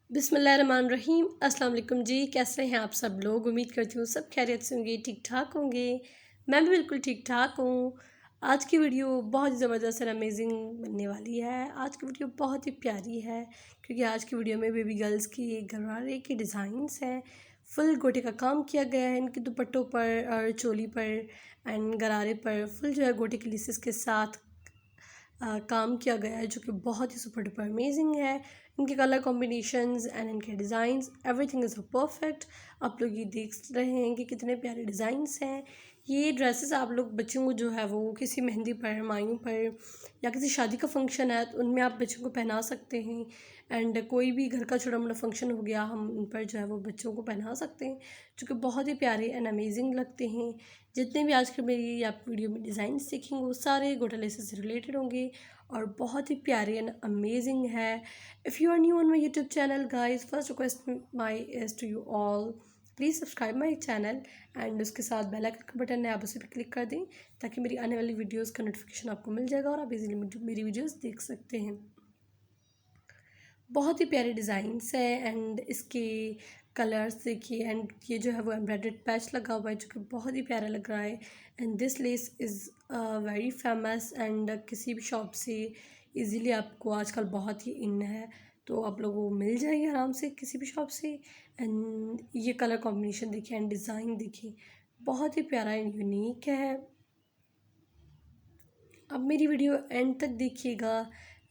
बिस्मिल्लाहिर्रहमानिर्रहीम। अस्सलाम वालेकुम जी, कैसे हैं आप सब लोग। उम्मीद करती हूँ सब खैरियत से होंगे, ठीक ठाक होंगे। मैं भी बिल्कुल ठीक ठाक हूँ। आज की वीडियो बहुत ही ज़बरदस्त और अमेजिंग बनने वाली है। आज की वीडियो बहुत ही प्यारी है क्योंकि आज की वीडियो में बेबी गर्ल्स की गरवारे के डिज़ाइंस हैं। फुल गोटे का काम किया गया है इनके दुपट्टों पर और चोली पर एंड गरारे पर फुल जो है गोटे के लेसेस के साथ काम किया गया है जो कि बहुत ही सुपर डुपर अमेजिंग है। इनके कलर कॉम्बिनेशंस एंड इनके डिज़ाइंस एवरीथिंग इज़ परफेक्ट। आप लोग ये देख रहे हैं कि कितने प्यारे डिज़ाइंस हैं। ये ड्रेसेस आप लोग बच्चों को जो है वो किसी मेहंदी पर, मायूं पर या किसी शादी का फंक्शन है तो उनमें आप बच्चों को पहना सकते हैं। एंड कोई भी घर का छोटा मोटा फंक्शन हो गया, हम उन पर जो है वो बच्चों को पहना सकते हैं जो कि बहुत ही प्यारे एंड अमेजिंग लगते हैं। जितने भी आज के मेरी आप वीडियो में डिज़ाइन सीखेंगे वो सारे गोटा लेसेस से रिलेटेड होंगे और बहुत ही प्यारे एंड अमेजिंग है। If you are new on my YouTube channel guys, first request my is to you all, please subscribe my channel and उसके साथ बेल आइकन का बटन है, आप उसे भी क्लिक कर दें ताकि मेरी आने वाली वीडियोज़ का नोटिफिकेशन आपको मिल जाएगा और आप इजीली मेरी वीडियोज़ देख सकते हैं। बहुत ही प्यारे डिज़ाइंस है एंड इसके कलर्स देखिए एंड ये जो है वो एम्ब्रॉयडर्ड पैच लगा हुआ है जो कि बहुत ही प्यारा लग रहा है। And this less is very famous and किसी भी शॉप से इजीली आपको आजकल बहुत ही इन है तो आप लोगों को मिल जाएगी आराम से किसी भी शॉप से। एंड ये कलर कॉम्बिनेशन देखिए एंड डिज़ाइन देखिए बहुत ही प्यारा एंड यूनिक है। अब मेरी वीडियो एंड तक देखिएगा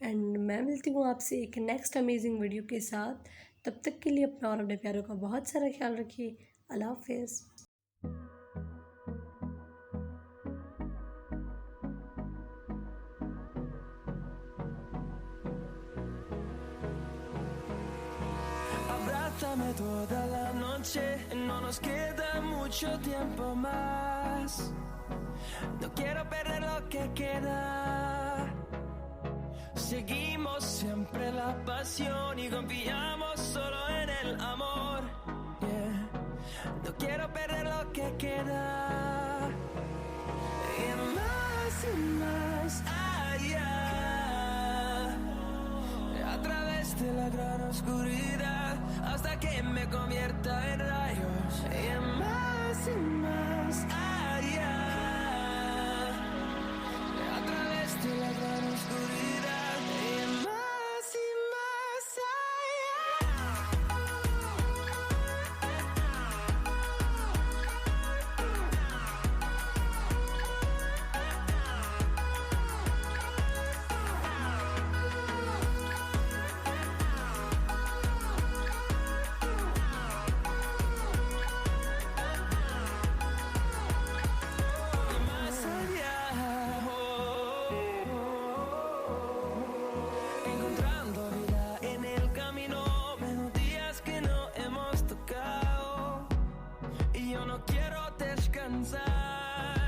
एंड मैं मिलती हूँ आपसे एक नेक्स्ट अमेजिंग वीडियो के साथ। तब तक के लिए अपना और अपने प्यारों का बहुत सारा ख्याल रखिए। अल्लाह हाफिज़। Abrázame toda la noche, no nos queda mucho tiempo más. No quiero perder lo que queda. Seguimos siempre la pasión y confiamos solo en el amor. Yeah. No quiero perder lo que queda. Y más allá. A través de la gran oscuridad hasta que me convierta en rayos. Y más allá. A través de la gran oscuridad y más allá. Más allá, encontrando vida en el camino, melodías que no hemos tocado, y yo no quiero descansar.